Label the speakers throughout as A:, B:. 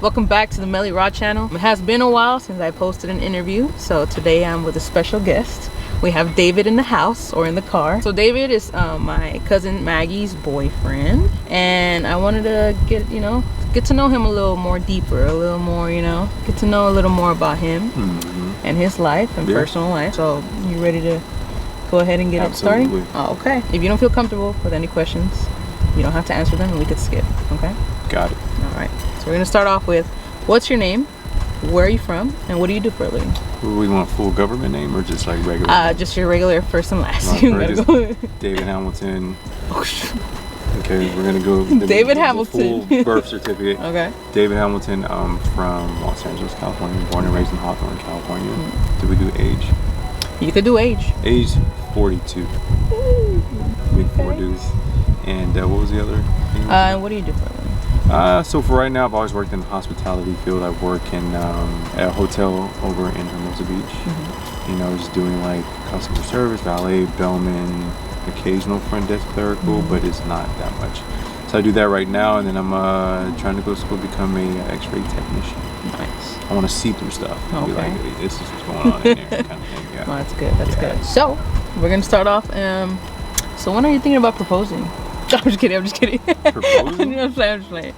A: Welcome back to the MelieeRod channel. It has been a while since I posted an interview, so today I'm with a special guest. We have David in the house, or in the car. So David is my cousin Maggie's boyfriend, and I wanted to get to know him a little more deeper, a little more, get to know a little more about him and his life and personal life. So you ready to go ahead and get it started? Oh, okay. If you don't feel comfortable with any questions, you don't have to answer them and we could skip, okay?
B: Got it.
A: All right. So we're gonna start off with, what's your name, where are you from, and what do you do for a living?
B: We want full government name or just like regular?
A: Just your regular first and last.
B: David Hamilton. Okay, we're gonna go.
A: David Hamilton.
B: Full birth certificate.
A: Okay.
B: David Hamilton. From Los Angeles, California. Born and raised in Hawthorne, California. Do we do age?
A: You could do age.
B: Age 42. Big four dudes. And what was the other thing?
A: What do you do for a living?
B: So for right now, I've always worked in the hospitality field. I work in at a hotel over in Hermosa Beach. Just doing like customer service, valet, bellman, occasional front desk clerical, but it's not that much. So I do that right now, and then I'm trying to go to school to become a X-ray technician. Nice. I want to see through stuff. Okay. Be like, hey, this is what's going on in there, kind of thing. Yeah.
A: Well, that's good. That's good. So we're gonna start off. So when are you thinking about proposing? I'm just kidding. Proposing? I'm just playing.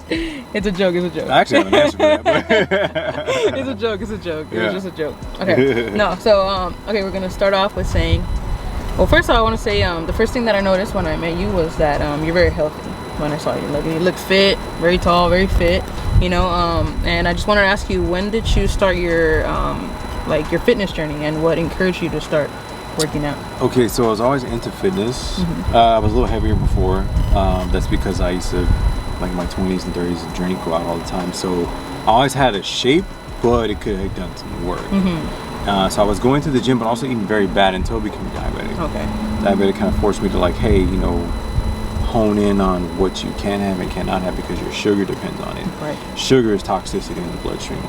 A: It's a joke.
B: I actually have an answer for that. But
A: It's a joke. Yeah. It was just a joke. Okay. No. So okay, we're gonna start off with saying. Well, first of all, I want to say the first thing that I noticed when I met you was that you're very healthy. When I saw you, you look fit, very tall, very fit. And I just wanted to ask you, when did you start your your fitness journey, and what encouraged you to start working out?
B: Okay, so I was always into fitness. I was a little heavier before. That's because I used to, like in my 20s and 30s, drink, go out all the time. So I always had a shape, but it could have done some work. So I was going to the gym, but also eating very bad until I became diabetic. Okay. Diabetic kind of forced me to hey, hone in on what you can have and cannot have, because your sugar depends on it. Right. Sugar is toxicity in the bloodstream.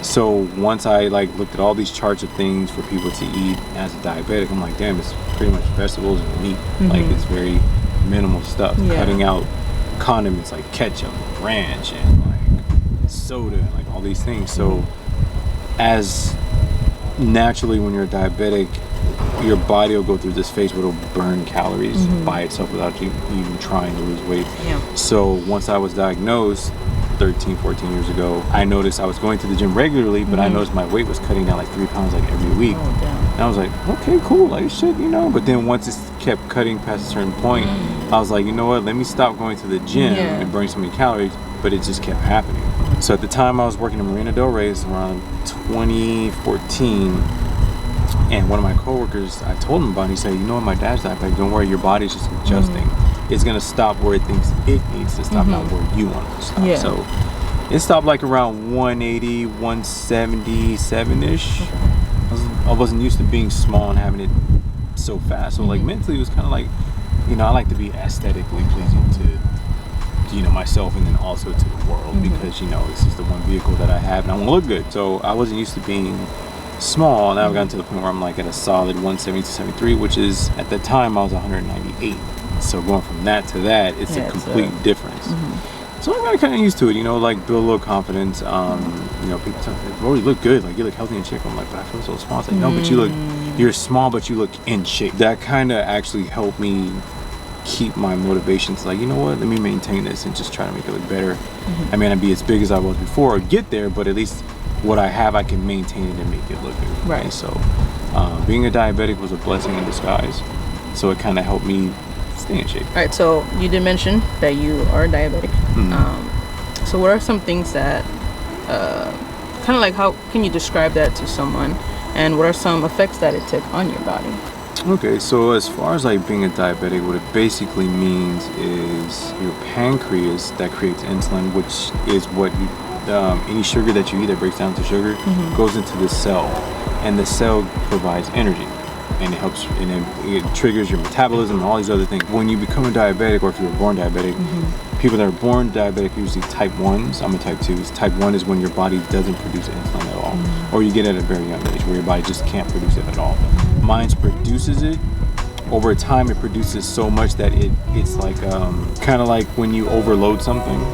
B: So once I looked at all these charts of things for people to eat as a diabetic, I'm like, damn, it's pretty much vegetables and meat. It's very minimal stuff. Yeah. Cutting out condiments like ketchup, ranch, and soda, and all these things. So as naturally, when you're a diabetic, your body will go through this phase where it'll burn calories by itself without you even trying to lose weight. Yeah. So once I was diagnosed 13, 14 years ago, I noticed I was going to the gym regularly, but I noticed my weight was cutting down 3 pounds every week. And I was like, okay, cool, shit, But then once it kept cutting past a certain point, I was like, you know what, let me stop going to the gym and burn so many calories, but it just kept happening. So at the time I was working in Marina Del Rey, around 2014, and one of my coworkers, I told him about it. He said, you know what, my dad's diabetic. Don't worry, your body's just adjusting. It's going to stop where it thinks it needs to stop, not where you want it to stop. Yeah. So it stopped around 180, 177-ish. I wasn't used to being small and having it so fast. So mentally it was kind of I like to be aesthetically pleasing to myself, and then also to the world, because this is the one vehicle that I have and I want to look good. So I wasn't used to being small. Now I've gotten to the point where I'm at a solid 170 to 73, which is, at the time I was 198. So going from that to that, it's a complete difference. So I got kind of used to it, build a little confidence. People tell me, oh, you look good, you look healthy in shape. I'm like, but I feel so small. It's no, but you're small, but you look in shape. That kind of actually helped me keep my motivations. You know what, let me maintain this and just try to make it look better. I may not be as big as I was before or get there, but at least what I have, I can maintain it and make it look good. Right. So being a diabetic was a blessing in disguise. So it kind of helped me stay in shape. All
A: right, so you did mention that you are diabetic. So what are some things that how can you describe that to someone, and what are some effects that it took on your body?
B: Okay, so as far as being a diabetic, what it basically means is your pancreas that creates insulin, which is what any sugar that you eat that breaks down to sugar goes into the cell, and the cell provides energy, and it helps, and it triggers your metabolism and all these other things. When you become a diabetic, or if you were born diabetic, people that are born diabetic are usually type 1s. I'm a type 2. Type 1 is when your body doesn't produce insulin at all, or you get it at a very young age where your body just can't produce it at all. Mine produces it. Over time, it produces so much that it's kind of like when you overload something.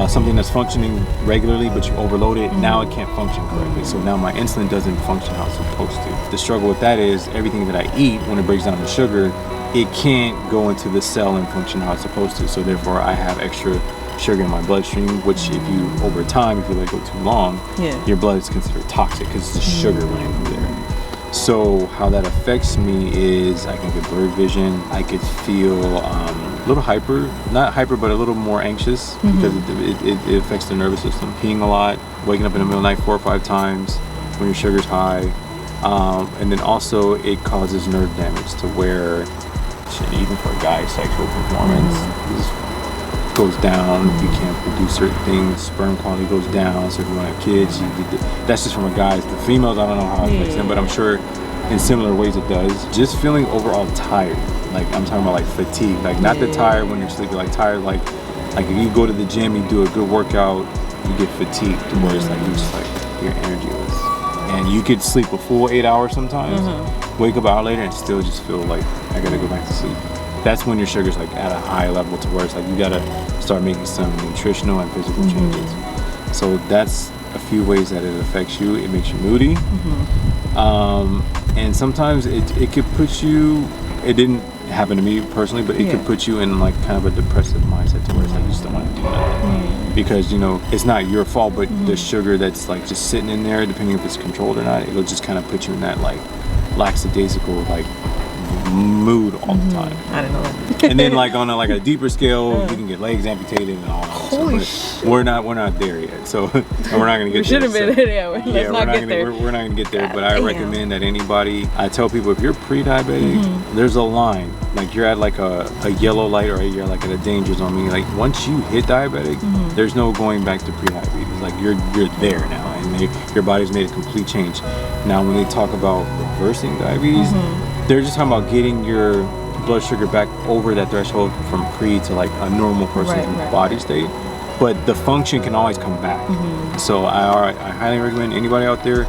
B: something that's functioning regularly, but you overload it, now it can't function correctly. So now my insulin doesn't function how it's supposed to. The struggle with that is everything that I eat, when it breaks down to sugar, it can't go into the cell and function how it's supposed to. So therefore I have extra sugar in my bloodstream, which if you, over time, if you let it go too long, your blood is considered toxic because it's just sugar running through there. So how that affects me is I can get blurred vision. I could feel a little hyper, not hyper, but a little more anxious because it affects the nervous system. Peeing a lot, waking up in the middle of the night 4 or 5 times when your sugar's high. And then also it causes nerve damage to where, even for a guy's sexual performance, goes down. You can't produce certain things. Sperm quality goes down. So if you want to have kids, that's just from a guy's. The females, I don't know how it affects them, but I'm sure in similar ways it does. Just feeling overall tired. Like I'm talking about like fatigue. Like not the tired when you're sleepy. Like tired. Like if you go to the gym, you do a good workout, you get fatigued to where it's like you just like you're energyless. And you could sleep a full 8 hours sometimes. Wake up an hour later and still just feel like I gotta go back to sleep. That's when your sugar's like at a high level to where it's like you gotta start making some nutritional and physical changes. So that's a few ways that it affects you. It makes you moody, and sometimes it could put you. It didn't happen to me personally, but it could put you in like kind of a depressive mindset to where it's like you just don't want to do nothing because it's not your fault, but the sugar that's like just sitting in there, depending if it's controlled or not, it'll just kind of put you in that like lackadaisical like mood all the time.
A: I didn't know that.
B: And then like on a deeper scale, you can get legs amputated and all that.
A: Holy
B: shit. We're not there yet. So we're not gonna get there.
A: We should have been there. Let's not get there.
B: We're not gonna get there. But I recommend that anybody. I tell people if you're pre-diabetic, there's a line. Like you're at like a yellow light or you're like at a danger zone. Meaning like once you hit diabetic, there's no going back to pre-diabetes. Like you're there now, and your body's made a complete change. Now when they talk about reversing diabetes, they're just talking about getting your blood sugar back over that threshold from pre to like a normal person's body state. But the function can always come back. So I highly recommend anybody out there,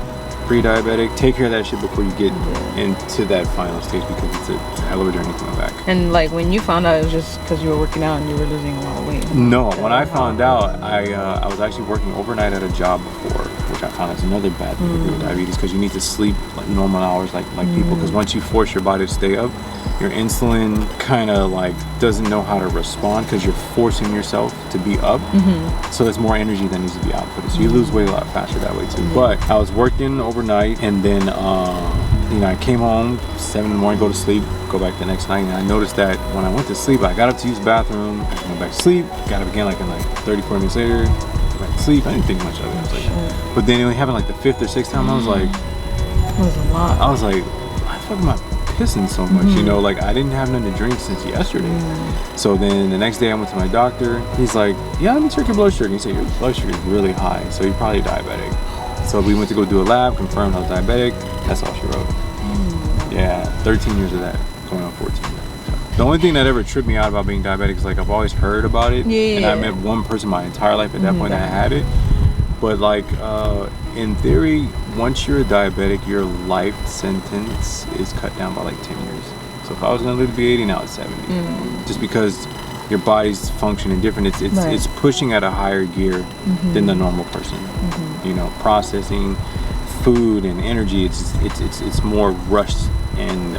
B: pre-diabetic, take care of that shit before you get into that final stage because it's a hell of a journey coming back.
A: And like when you found out, it was just because you were working out and you were losing a lot of weight?
B: No, when I found out, I was actually working overnight at a job before, which I found is another bad thing with diabetes because you need to sleep like normal hours like people, because once you force your body to stay up, your insulin kind of like doesn't know how to respond because you're forcing yourself to be up. So there's more energy that needs to be output. So you lose weight a lot faster that way too. But I was working overnight and then I came home 7 in the morning, go to sleep, go back the next night, and I noticed that when I went to sleep, I got up to use the bathroom, I went back to sleep, got up again like in like 30, 40 minutes later, went back to sleep. I didn't think much of it. I was like, but then it happened like the 5th or 6th time. I was like,
A: that was a lot.
B: I was like, why the fuck am I pissing so much? Like I didn't have nothing to drink since yesterday. So then the next day I went to my doctor. He's like, yeah, let me check your blood sugar. He said your blood sugar is really high, so you're probably diabetic. So we went to go do a lab, confirmed I was diabetic. That's all she wrote. Yeah, 13 years of that, going on 14. The only thing that ever tripped me out about being diabetic is like I've always heard about it, and I met one person my entire life at that point that had it. But like in theory, once you're a diabetic, your life sentence is cut down by like 10 years. So if I was gonna live to be 80, now it's 70. Just because your body's functioning different, it's pushing at a higher gear than the normal person. Processing food and energy, it's more rushed, and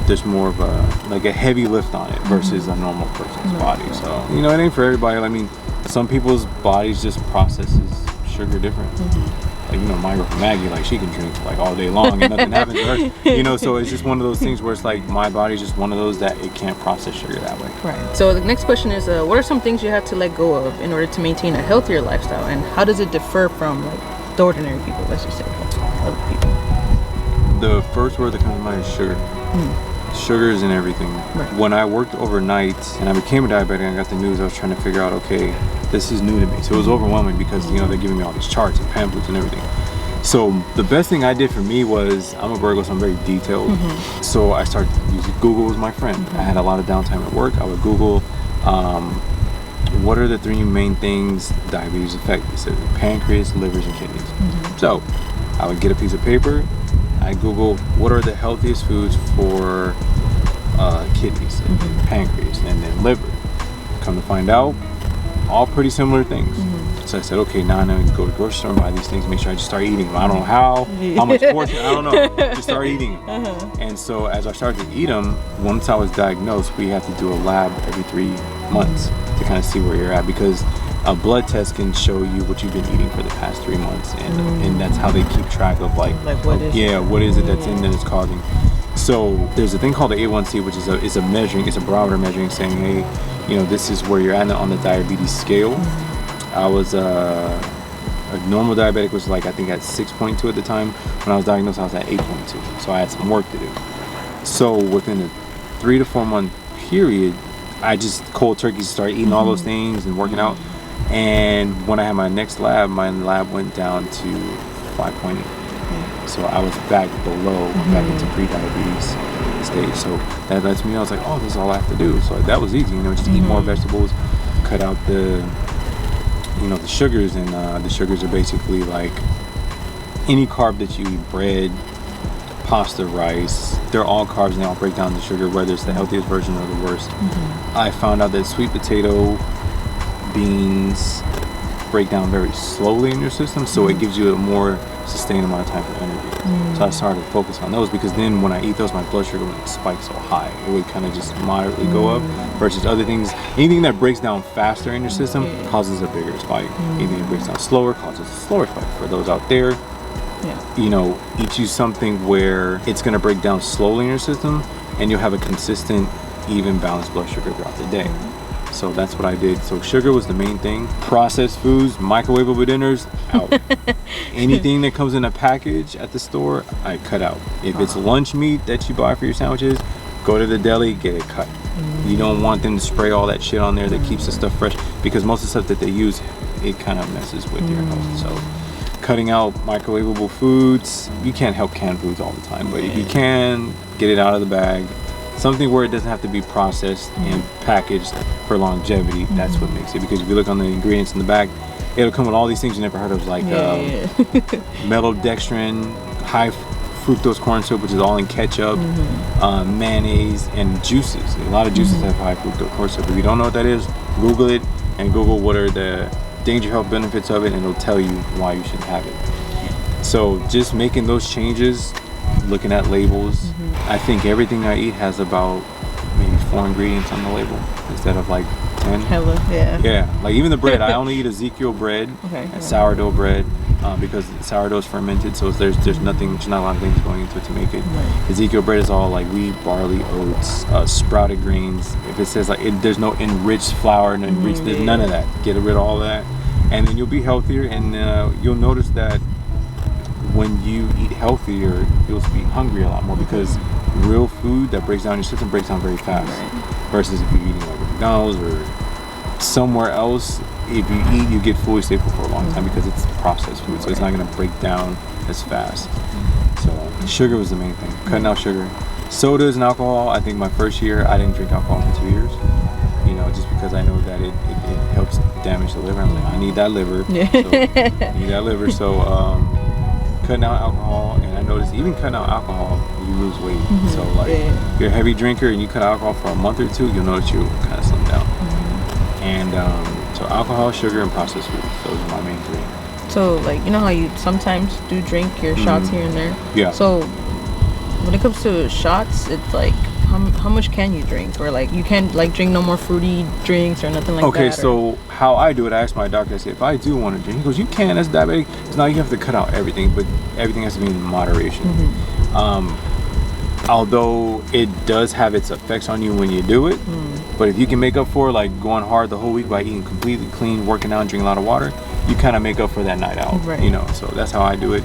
B: there's more of a heavy lift on it versus a normal person's body. So it ain't for everybody. I mean, some people's bodies just processes sugar different. Like my girl Maggie, like she can drink like all day long and nothing happens to her. So it's just one of those things where it's like my body's just one of those that it can't process sugar that way.
A: Right. So the next question is, what are some things you have to let go of in order to maintain a healthier lifestyle, and how does it differ from like the ordinary people? Let's just say other people.
B: The first word that comes to mind is sugar. Sugar is in everything. When I worked overnight and I became a diabetic, I got the news. I was trying to figure out, okay, this is new to me. So it was overwhelming because they're giving me all these charts and pamphlets and everything. So the best thing I did for me was, I'm a Virgo, so I'm very detailed. So I started using Google was my friend. I had a lot of downtime at work. I would Google, what are the 3 main things diabetes affect? It said pancreas, livers, and kidneys. So I would get a piece of paper. I Google what are the healthiest foods for kidneys and pancreas and then liver. Come to find out, all pretty similar things. So I said, okay, now I need to go to the grocery store and buy these things, make sure I just start eating them. I don't know how much portion, I don't know, just start eating them. And so as I started to eat them, once I was diagnosed, we have to do a lab every 3 months to kind of see where you're at, because a blood test can show you what you've been eating for the past 3 months, and that's how they keep track of like what is it that's in that is causing. So there's a thing called the A1C, which is a measuring, it's a barometer measuring, saying, hey, you know, this is where you're at on the diabetes scale. I was a normal diabetic, was like I think at 6.2 at the time. When I was diagnosed, I was at 8.2. So I had some work to do. So within a 3 to 4 month period, I just cold turkey started eating all those things and working out. And when I had my next lab, my lab went down to 5.8. So I was back below, back into pre-diabetes stage. So that lets me, I was like, oh, this is all I have to do. So that was easy, you know, just eat more vegetables, cut out the sugars. And the sugars are basically like any carb that you eat, bread, pasta, rice, they're all carbs and they all break down to sugar, whether it's the healthiest version or the worst. I found out that sweet potato, beans break down very slowly in your system, so it gives you a more sustained amount of time for energy. So I started to focus on those, because then when I eat those, my blood sugar wouldn't spike so high. It would kind of just moderately go up, versus other things. Anything that breaks down faster in your system causes a bigger spike. Anything that breaks down slower causes a slower spike. For those out there, you know, eat you something where it's going to break down slowly in your system, and you'll have a consistent, even balanced blood sugar throughout the day. So that's what I did. So sugar was the main thing. Processed foods, microwavable dinners, out. Anything that comes in a package at the store, I cut out. If it's lunch meat that you buy for your sandwiches, go to the deli, get it cut. You don't want them to spray all that shit on there that keeps the stuff fresh, because most of the stuff that they use, it kind of messes with your health. So cutting out microwavable foods. You can't help canned foods all the time, but if you can, get it out of the bag. Something where it doesn't have to be processed and packaged for longevity. That's what makes it. Because if you look on the ingredients in the back, it'll come with all these things you never heard of, like maltodextrin, high fructose corn syrup, which is all in ketchup, mayonnaise, and juices. A lot of juices have high fructose corn syrup. If you don't know what that is, Google it, and Google what are the danger health benefits of it, and it'll tell you why you shouldn't have it. So just making those changes, looking at labels. I think everything I eat has about maybe 4 ingredients on the label instead of like 10.
A: Hella,
B: yeah. Like even the bread, I only eat Ezekiel bread and sourdough bread, because sourdough is fermented, so there's not a lot of things going into it to make it. Ezekiel bread is all like wheat, barley, oats, sprouted grains. If it says like there's no enriched flour, there's none of that. Get rid of all that, and then you'll be healthier, and you'll notice that when you eat healthier, you'll be hungry a lot more, because real food that breaks down your system breaks down very fast. Versus if you're eating like McDonald's or somewhere else, if you eat, you get fully stable for a long time, because it's processed food, so it's not going to break down as fast. So sugar was the main thing, cutting out sugar. Sodas and alcohol, I think my first year, I didn't drink alcohol for 2 years. You know, just because I know that it helps damage the liver. I'm like, I need that liver. So cutting out alcohol, and I noticed even cutting out alcohol, you lose weight. So like, if you're a heavy drinker and you cut alcohol for a month or two, you'll notice you kind of slim down. And so alcohol, sugar, and processed foods, those are my main 3.
A: So like, you know how you sometimes do drink your shots here and there?
B: Yeah.
A: So when it comes to shots, it's like, how much can you drink? Or like, you can't like drink no more fruity drinks or nothing like that?
B: Okay, so how I do it, I ask my doctor, I say, if I do want to drink, he goes, you can, that's diabetic. So now you have to cut out everything, but everything has to be in moderation. Although it does have its effects on you when you do it, but if you can make up for like going hard the whole week by eating completely clean, working out, and drinking a lot of water, you kind of make up for that night out, you know. So that's how I do it.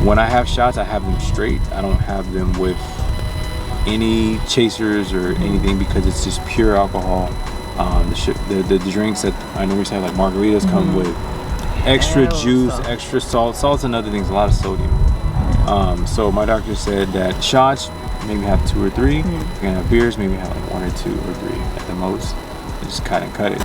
B: When I have shots, I have them straight. I don't have them with any chasers or anything, because it's just pure alcohol. The drinks that I normally say, like margaritas, come with extra juice, extra salt. Salt's another thing, a lot of sodium. So my doctor said that shots, maybe have 2 or 3. If you're gonna have beers, maybe have like 1 or 2 or 3 at the most. Just kind of cut it.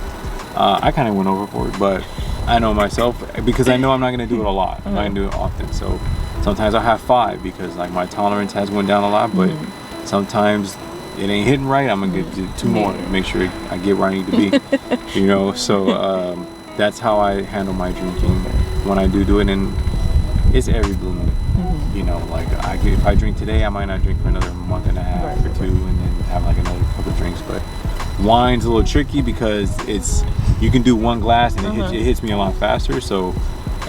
B: I kind of went overboard, but I know myself, because I know I'm not gonna do it a lot. I'm not gonna do it often. So sometimes I'll have 5, because like my tolerance has went down a lot, but sometimes it ain't hitting right, I'm gonna get 2 more to make sure I get where I need to be. You know, so that's how I handle my drinking when I do it, and it's every blue moon. You know, like if I drink today, I might not drink for another month and a half or 2, and then have like another couple drinks. But wine's a little tricky because you can do 1 glass and it hits me a lot faster. So,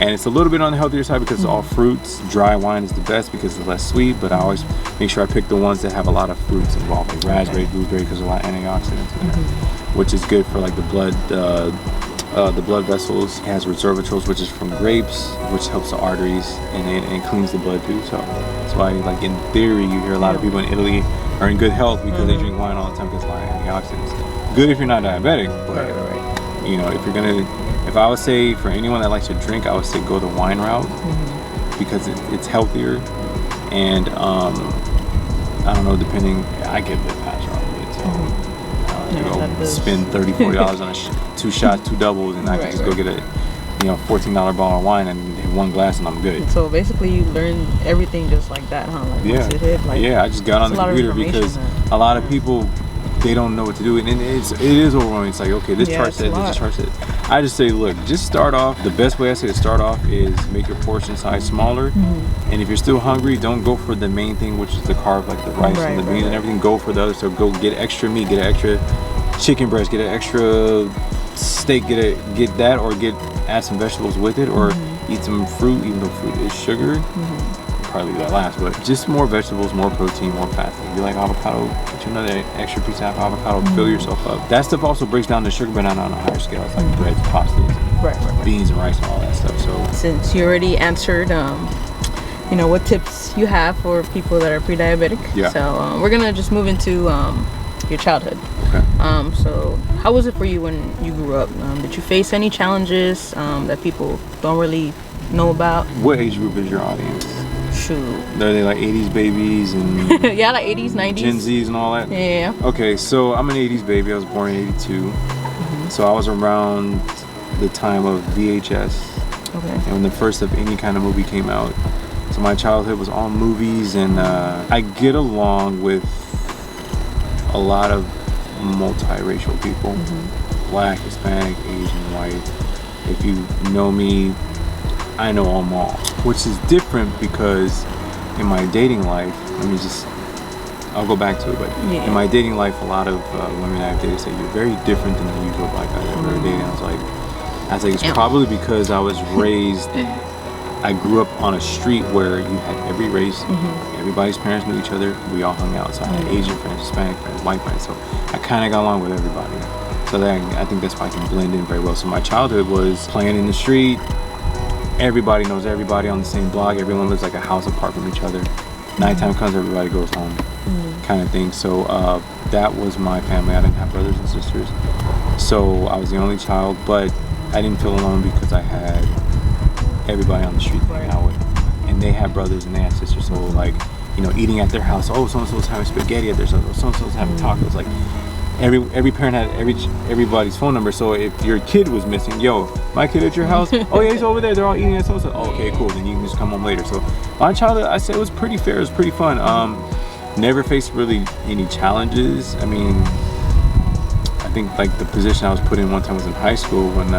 B: and it's a little bit on the healthier side because it's all fruits. Dry wine is the best because it's less sweet, but I always make sure I pick the ones that have a lot of fruits involved, like raspberry, blueberry, because there's a lot of antioxidants in there, which is good for like the blood vessels. It has resveratrol, which is from grapes, which helps the arteries and cleans the blood too. So that's why, like, in theory, you hear a lot of people in Italy are in good health because they drink wine all the time because of a lot of antioxidants. Good if you're not diabetic, but you know, if I would say for anyone that likes to drink, I would say go the wine route because it's healthier, and I don't know, I get a bit faster on it, so go spend $30-$40 on 2 shots, 2 doubles, and I can just go get a $14 bottle of wine and 1 glass and I'm good.
A: So basically you learn everything just like that, huh? Like,
B: I just got on the computer because a lot of people, they don't know what to do, and it is overwhelming. It's like, okay, this chart said, this chart said. I just say, look, just start off. The best way I say to start off is make your portion size smaller, and if you're still hungry, don't go for the main thing, which is the carb, like the rice and the beans and everything. Go for the other. So go get extra meat, get an extra chicken breast, get an extra steak, get that, or add some vegetables with it, or eat some fruit, even though fruit is sugar. Probably leave that last, but just more vegetables, more protein, more fat. If you like avocado, get you another extra piece of avocado, fill yourself up. That stuff also breaks down the sugar, but not on a higher scale. It's like breads, pastas, beans and rice and all that stuff. So
A: since you already answered what tips you have for people that are pre-diabetic, so we're gonna just move into your childhood. Okay. So how was it for you when you grew up? Did you face any challenges that people don't really know about?
B: What age group is your audience?
A: Shoot.
B: Are they like 80s babies and
A: yeah, like 80s, 90s,
B: Gen Zs and all that?
A: Yeah.
B: Okay, so I'm an 80s baby. I was born in 82. So I was around the time of VHS. Okay. And when the first of any kind of movie came out. So my childhood was all movies, and I get along with a lot of multiracial people. Black, Hispanic, Asian, white. If you know me, I know them all, which is different because in my dating life, I'll go back to it, but in my dating life, a lot of women I've dated say you're very different than the usual black guy I've ever dated. I was like, it's probably because I was raised, I grew up on a street where you had every race, everybody's parents knew each other, we all hung out. So I had Asian friends, Hispanic friends, white friends, so I kind of got along with everybody. So I think that's why I can blend in very well. So my childhood was playing in the street. Everybody knows everybody on the same block. Everyone lives like a house apart from each other. Nighttime comes, everybody goes home, kind of thing. So that was my family. I didn't have brothers and sisters, so I was the only child. But I didn't feel alone because I had everybody on the street to hang out with, and they had brothers and they had sisters. So like, eating at their house. Oh, so and so's having spaghetti at their house. So and so's having tacos. Like. Every parent had everybody's phone number, so if your kid was missing, yo, my kid at your house? Oh yeah, he's over there, they're all eating at so-and-so. Oh, okay, cool, then you can just come home later. So my childhood, I say it was pretty fair, it was pretty fun. Never faced really any challenges. I think like the position I was put in one time was in high school when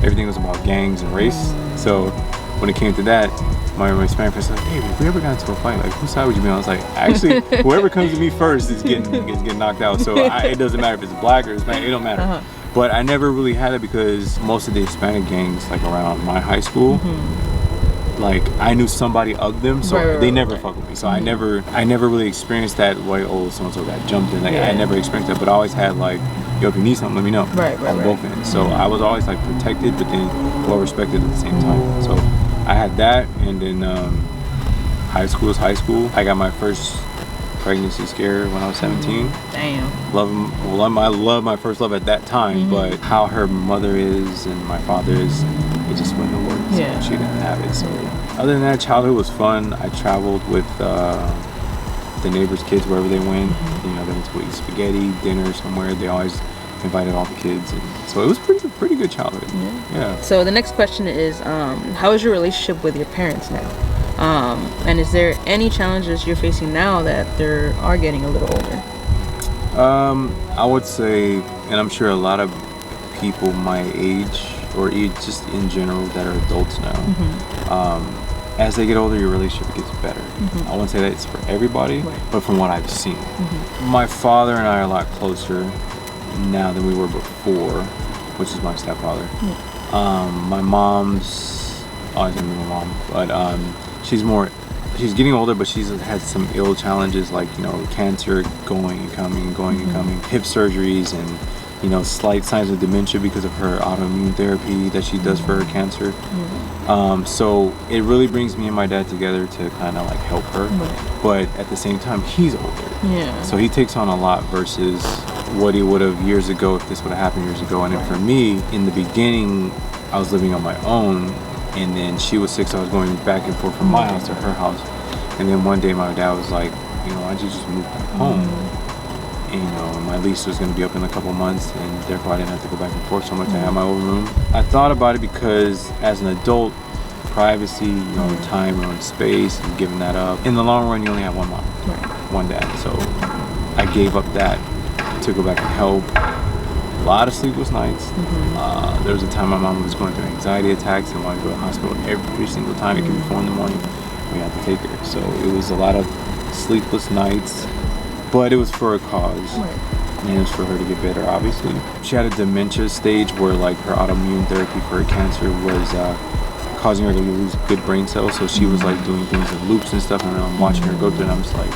B: everything was about gangs and race. So when it came to that, my Hispanic friend said, hey, if we ever got into a fight, like, whose side would you be on? I was like, actually, whoever comes to me first is getting knocked out. So it doesn't matter if it's black or Hispanic, it don't matter. But I never really had it because most of the Hispanic gangs, like around my high school, like I knew somebody of them, so they never fuck with me. So I never really experienced that, like, oh, so-and-so got jumped in. Like I never experienced that, but I always had like, yo, if you need something, let me know. On both ends. So I was always like protected, but then well respected at the same time. So I had that, and then high school is high school. I got my first pregnancy scare when I was 17.
A: Damn.
B: I love my first love at that time, but how her mother is and my father is, it just wouldn't have worked. So she didn't have it. So other than that, childhood was fun. I traveled with the neighbors' kids wherever they went. They went to eat spaghetti, dinner somewhere. They always invited all the kids, and so it was pretty good childhood. Yeah.
A: So the next question is, how is your relationship with your parents now? And is there any challenges you're facing now that they are getting a little older?
B: I would say, and I'm sure a lot of people my age or just in general that are adults now, as they get older, your relationship gets better. I wouldn't say that it's for everybody, but from what I've seen. My father and I are a lot closer now than we were before, which is my stepfather. My mom's always gonna be my mom, but she's getting older, but she's had some ill challenges like, you know, cancer going and coming, hip surgeries, and, you know, slight signs of dementia because of her autoimmune therapy that she does for her cancer. So it really brings me and my dad together to kind of like help her, but at the same time he's older, so he takes on a lot versus what he would have years ago if this would have happened years ago. And then for me, in the beginning, I was living on my own, and then she was sick, so I was going back and forth from my house to her house. And then one day my dad was like, you know, why don't you just move back home? And, you know, my lease was going to be up in a couple months, and therefore I didn't have to go back and forth so much. I had my own room. I thought about it because as an adult, privacy, you know, time, your own space, and giving that up. In the long run, you only have one mom, one dad. So I gave up that to go back and help. A lot of sleepless nights. There was a time my mom was going through anxiety attacks and wanted to go to the hospital every single time. It could be 4 in the morning. We had to take her. So it was a lot of sleepless nights, but it was for a cause. And it was for her to get better, obviously. She had a dementia stage where like her autoimmune therapy for her cancer was causing her to lose good brain cells. So she was like doing things in loops and stuff, and I'm watching her go through it, and I'm just like,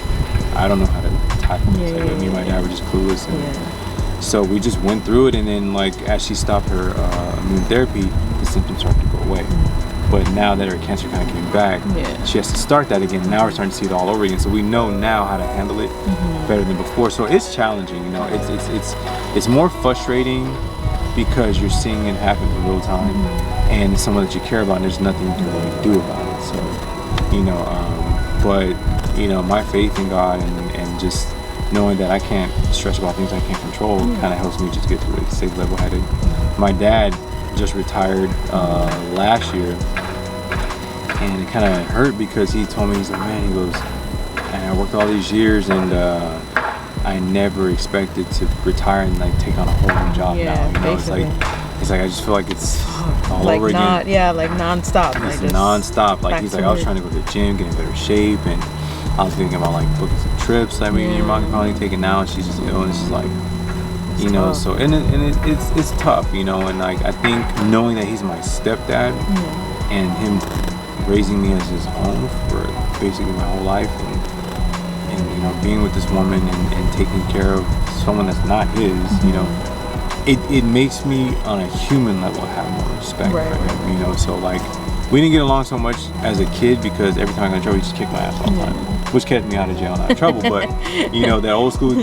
B: I don't know how to tackle this. Like, me and my dad were just clueless. And so we just went through it, and then like as she stopped her immune therapy, the symptoms started to go away. But now that her cancer kind of came back, she has to start that again. Now we're starting to see it all over again. So we know now how to handle it better than before. So it's challenging, you know. It's more frustrating because you're seeing it happen in real time, and it's someone that you care about, and there's nothing you can really do about it. So, you know, but you know, my faith in God and just knowing that I can't stress about things I can't control kind of helps me just get through it, stay level-headed. My dad just retired last year, and it kind of hurt because he told me, he's like, man, he goes, and I worked all these years, and I never expected to retire and like take on a whole new job now. You know, it's like I just feel like it's all
A: like
B: over again.
A: Like non-stop.
B: It's like non-stop. Like he's like, I was trying to go to the gym, get in better shape, and I was thinking about like booking some trips. I mean, your mom can probably take it now, and she's just ill, and it's just like, you know, so and it's tough, you know, and like I think knowing that he's my stepdad and him raising me as his own for basically my whole life, and you know, being with this woman and taking care of someone that's not his, you know, it makes me on a human level have more respect for him, you know. So like we didn't get along so much as a kid because every time I got in trouble, he just kicked my ass all the time, which kept me out of jail, not in trouble. But you know, that old school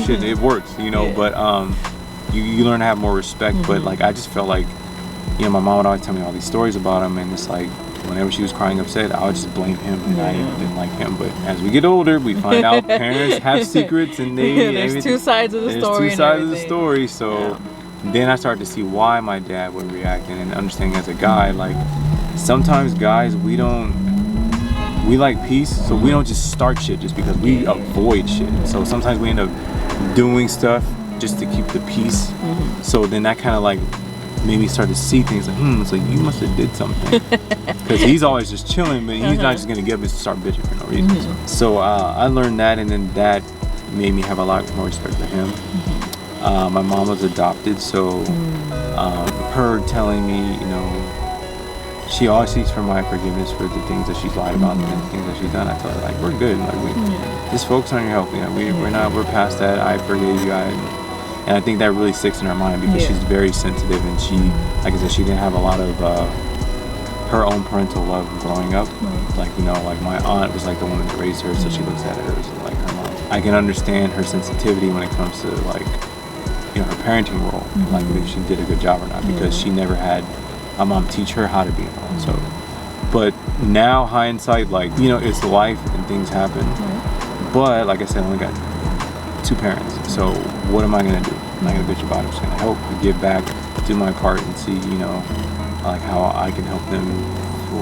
B: shit, it works, you know. But you learn to have more respect. But like I just felt like, you know, my mom would always tell me all these stories about him, and it's like whenever she was crying upset, I would just blame him, and I didn't like him. But as we get older, we find out parents have secrets, and
A: there's two sides of the story.
B: There's two sides of the story. So then I started to see why my dad would react, and understanding as a guy, like sometimes guys, we like peace, so we don't just start shit just because we avoid shit. So sometimes we end up doing stuff just to keep the peace. So then that kind of like made me start to see things like, it's like you must have did something, because he's always just chilling, but he's not just gonna get up and start bitching for no reason. So I learned that, and then that made me have a lot more respect for him. My mom was adopted, so her telling me, you know, she always seeks for my forgiveness for the things that she's lied about and the things that she's done. I tell her, like, we're good. Like, we just focus on your health. You know, we're past that. I forgave you. And I think that really sticks in her mind because she's very sensitive, and she, like I said, she didn't have a lot of her own parental love growing up. Like, you know, like my aunt was like the woman that raised her, so she looks at her as like her mom. I can understand her sensitivity when it comes to like, you know, her parenting role, like if she did a good job or not, because she never had my mom teach her how to be a mom. So, but now hindsight, like, you know, it's life and things happen. But like I said, I only got 2 parents. So what am I gonna do? I'm not gonna bitch about it. I'm just gonna help, give back, do my part, and see, you know, like how I can help them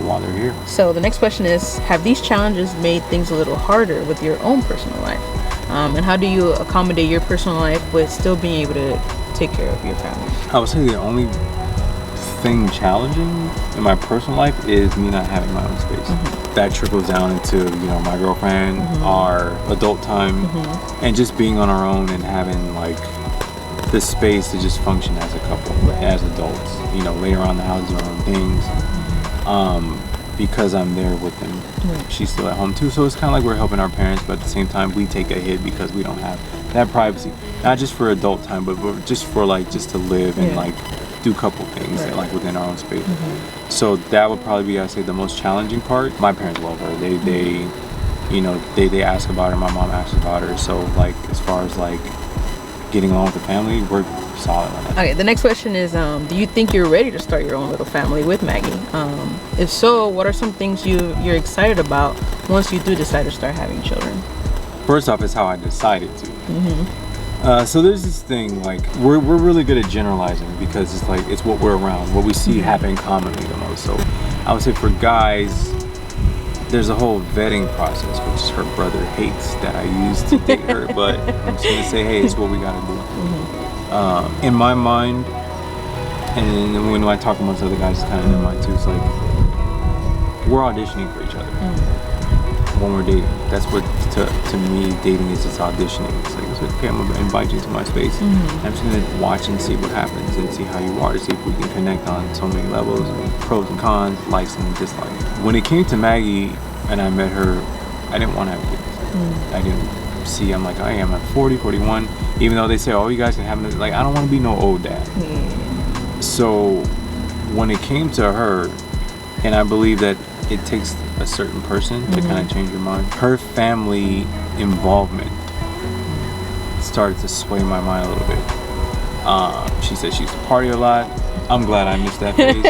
B: while they're here.
A: So the next question is, have these challenges made things a little harder with your own personal life? And how do you accommodate your personal life with still being able to take care of your family?
B: I would say the only thing challenging in my personal life is me not having my own space. That trickles down into, you know, my girlfriend, our adult time, and just being on our own and having like the space to just function as a couple, as adults. You know, later on in the house doing our own things. Because I'm there with them. She's still at home too, so it's kind of like we're helping our parents, but at the same time we take a hit because we don't have that privacy, not just for adult time, but just for like just to live and like do a couple things like within our own space. So that would probably be, I'd say, the most challenging part. My parents love her. They you know, they ask about her. My mom asks about her. So like as far as like getting along with the family, we're solid on that.
A: Okay, the next question is, do you think you're ready to start your own little family with Maggie? If so, what are some things you're excited about once you do decide to start having children?
B: First off, it's how I decided to. So there's this thing, like we're really good at generalizing because it's like it's what we're around, what we see happen commonly the most. So I would say for guys, there's a whole vetting process, which her brother hates that I use to date her, but I'm just gonna say, hey, it's what we gotta do. In my mind, and when I talk amongst other guys, it's kind of in my mind too. It's like we're auditioning for each other when we're dating. That's what to me dating is. It's auditioning. It's like, okay, I'm gonna invite you to my space. I'm just gonna watch and see what happens and see how you are, to see if we can connect on so many levels, pros and cons, likes and dislikes. When it came to Maggie and I met her, I didn't want to have kids. I didn't see. I'm like, I am at 40, 41. Even though they say, oh, you guys can have like, I don't want to be no old dad. So when it came to her, and I believe that it takes a certain person to kind of change your mind. Her family involvement started to sway my mind a little bit. She said she used to party a lot. I'm glad I missed that phase.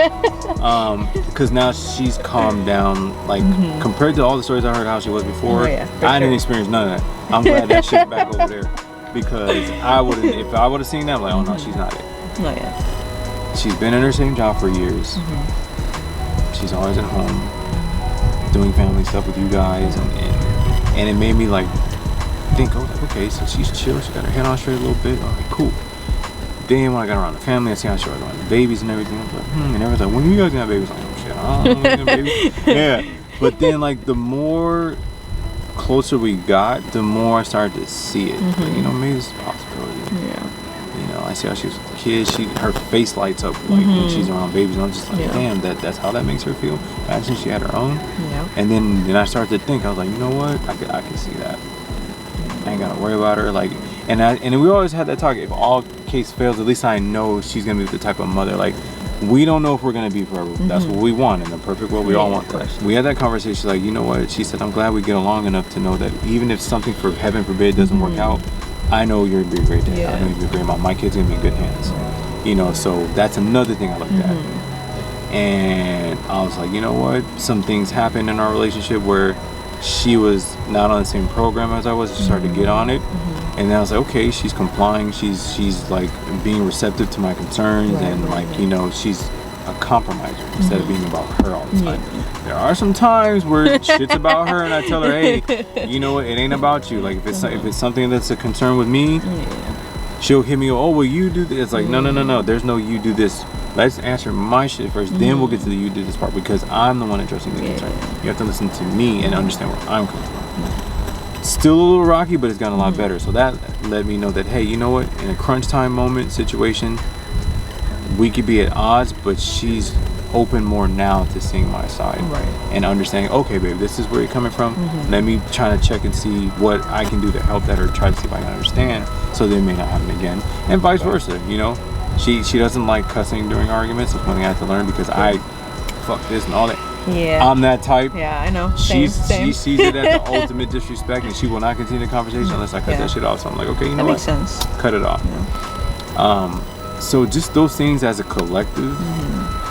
B: Because now she's calmed down. Like compared to all the stories I heard how she was before, I didn't experience none of that. I'm glad that shit's back over there. Because I wouldn't, if I would have seen that, I'm like, oh no, she's not it. She's been in her same job for years. She's always at home doing family stuff with you guys, and it made me like think, oh, like, okay, so she's chill, she got her head on straight a little bit, all right, cool. Then when I got around the family, I see how she was around the babies and everything. I was like, and everyone's like, when are you guys gonna have babies? Like, oh shit, I don't know when babies. Yeah, but then like the more closer we got, the more I started to see it. Like, you know, maybe it's a possibility. You know, I see how she was with the kids. Her face lights up like when she's around babies. And I'm just like, damn, that's how that makes her feel. Imagine she had her own. And then I started to think, I was like, you know what? I can see that. I ain't gotta worry about her. Like, and we always had that talk. If all case fails, at least I know she's gonna be the type of mother. Like, we don't know if we're gonna be forever. That's what we want in the perfect world. We all want that. We had that conversation. Like, you know what? She said, I'm glad we get along enough to know that even if something, for heaven forbid, doesn't work out, I know you're gonna be a great dad. I know you're gonna be a great mom. My kid's gonna be in good hands. You know, so that's another thing I looked at. And I was like, you know what? Some things happened in our relationship where she was not on the same program as I was. She started to get on it. And then I was like, okay, she's complying. She's like being receptive to my concerns, and like, you know, she's a compromiser instead of being about her all the time. There are some times where shit's about her, and I tell her, hey, you know what? It ain't about you. Like if it's something that's a concern with me, she'll hit me. Oh, well, you do this. It's like no. There's no you do this. Let's answer my shit first. Then we'll get to the you do this part, because I'm the one addressing the concern. You have to listen to me and understand where I'm coming from. Still a little rocky, but it's gotten a lot better. So that let me know that, hey, you know what? In a crunch time moment situation, we could be at odds, but she's open more now to seeing my side and understanding, okay, babe, this is where you're coming from. Let me try to check and see what I can do to help that, or try to see if I can understand, so that it may not happen again, and vice versa. You know, she doesn't like cussing during arguments. It's one thing I have to learn, because I fuck this and all that. I'm that type.
A: I know.
B: She sees it as the ultimate disrespect, and she will not continue the conversation unless I cut that shit off. So I'm like, okay, you know what? That makes sense. Cut it off. So just those things as a collective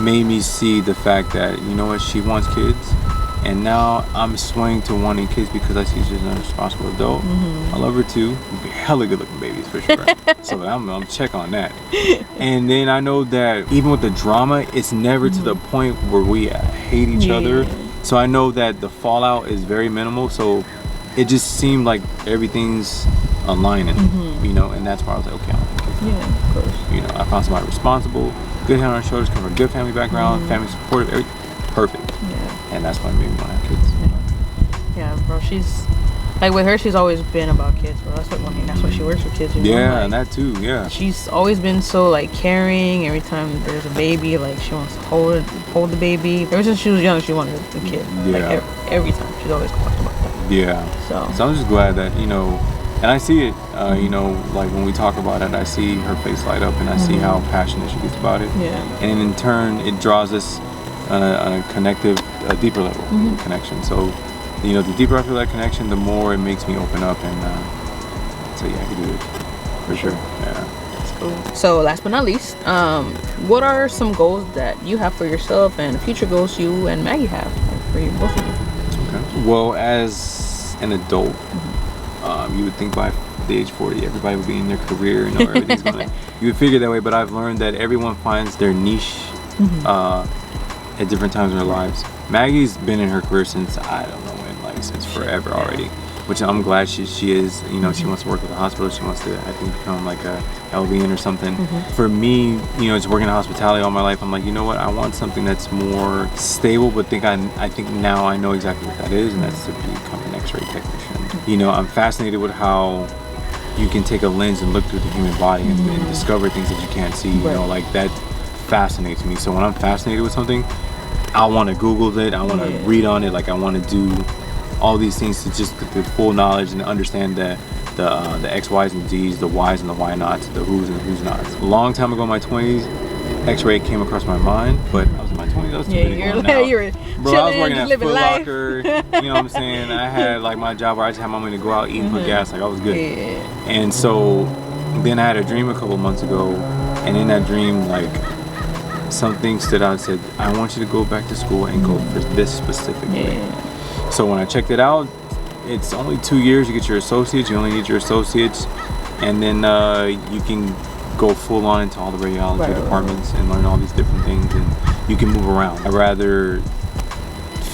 B: made me see the fact that, you know what, she wants kids, and now I'm swaying to wanting kids because I see she's an responsible adult. I love her too. Hella good looking babies for sure. So I'm check on that. And then I know that even with the drama, it's never to the point where we hate each other. So I know that the fallout is very minimal. So it just seemed like everything's aligning, you know, and that's why I was like, okay, I want kids.
A: Yeah, of course.
B: You know, I found somebody responsible, good head on her shoulders, come from a good family background, family supportive, everything perfect.
A: Yeah.
B: And that's why maybe want to have kids.
A: Yeah, bro, she's like, with her, she's always been about kids, bro. That's what, I mean, that's why she works with kids. You know?
B: Yeah,
A: like,
B: and that too. Yeah.
A: She's always been so like caring. Every time there's a baby, like she wants to hold the baby. Ever since she was young, she wanted a kid.
B: Yeah.
A: Like every time, she's always talked about that.
B: Yeah.
A: So
B: I'm just glad that, you know, and I see it. You know, like when we talk about it, I see her face light up, and I see how passionate she gets about it.
A: Yeah.
B: And in turn, it draws us on a deeper level of connection. So, you know, the deeper I feel that connection, the more it makes me open up, and so yeah, I can do it for sure. Yeah.
A: That's cool. So last but not least, what are some goals that you have for yourself and future goals you and Maggie have, like, for you, both of you?
B: Okay. Well, as an adult, you would think by the age 40, everybody would be in their career, you know, everything's going. You would figure that way, but I've learned that everyone finds their niche at different times in their lives. Maggie's been in her career since, I don't know when, like since forever already, which I'm glad she is. You know, she wants to work at the hospital. She wants to, I think, become like a LVN or something. For me, you know, just working in hospitality all my life, I'm like, you know what, I want something that's more stable, but I think now I know exactly what that is, and that's to become an X-ray technician. You know, I'm fascinated with how you can take a lens and look through the human body and discover things that you can't see. You know, like that fascinates me. So when I'm fascinated with something, I want to Google it, I want to read on it, like I want to do all these things to just get the full knowledge and understand the X, Y's, and Z's, the Y's and the Why nots, the who's and the who's nots. A long time ago in my 20s, X-ray came across my mind, but I was in my 20s, I was too busy going out.
A: You were
B: Bro, I was working at Foot
A: life.
B: Locker, you know what I'm saying? I had like my job where I just had my money to go out, eat, and put gas, like I was good. And so then I had a dream a couple months ago, and in that dream, like, something stood out and said, I want you to go back to school and go for this specifically. So when I checked it out, it's only 2 years, you get your associates, you only need your associates, and then you can go full on into all the radiology departments and learn all these different things, and you can move around. I'd rather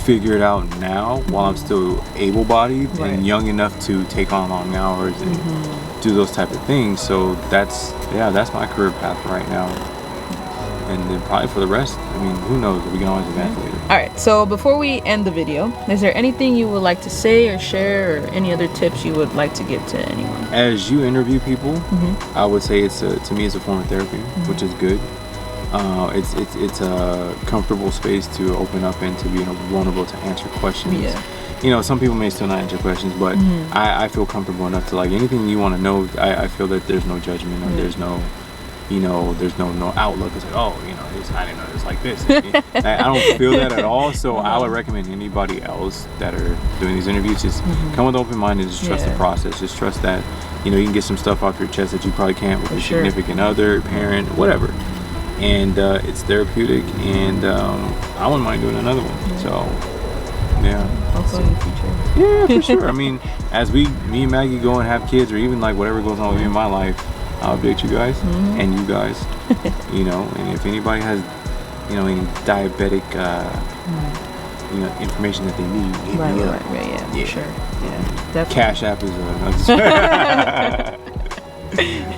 B: figure it out now while I'm still able-bodied and young enough to take on long hours and do those type of things. So that's my career path right now. And then probably for the rest, I mean, who knows? We can always advance later.
A: All right, so before we end the video, is there anything you would like to say or share, or any other tips you would like to give to anyone?
B: As you interview people, I would say to me it's a form of therapy, which is good. It's a comfortable space to open up and to be vulnerable to answer questions. You know, some people may still not answer questions, but I feel comfortable enough to, like, anything you want to know. I feel that there's no judgment, or there's no, you know, there's no outlook. It's like, oh, you know, I didn't know it was like this. I don't feel that at all. So I would recommend anybody else that are doing these interviews, just come with an open mind and just trust the process. Just trust that, you know, you can get some stuff off your chest that you probably can't with your significant other, parent, whatever. And it's therapeutic, and I wouldn't mind doing another one. So yeah.
A: Also in the future.
B: Yeah, for sure. I mean, as me and Maggie go and have kids, or even like whatever goes on with me in my life, I'll update you guys and you guys. You know, and if anybody has, you know, any diabetic, you know, information that they need, hit me up.
A: For sure. Yeah, definitely.
B: Cash App is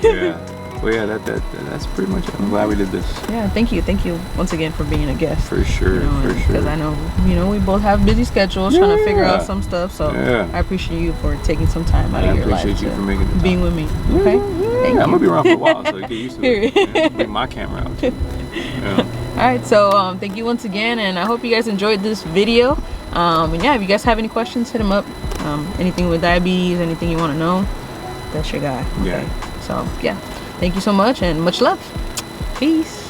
B: yeah. Well, yeah, that's pretty much it. I'm glad we did this.
A: Yeah, thank you once again for being a guest.
B: For sure,
A: Because I know, you know, we both have busy schedules trying to figure out some stuff. So I appreciate you for taking some time out of your life. I appreciate you for making the time. Being with me. Okay. Thank you.
B: I'm gonna be around for a while, so get used to it. Bring my camera out.
A: All right, so thank you once again, and I hope you guys enjoyed this video. And yeah, if you guys have any questions, hit him up. Anything with diabetes, anything you want to know, that's your guy. Okay. So yeah. Thank you so much, and much love. Peace.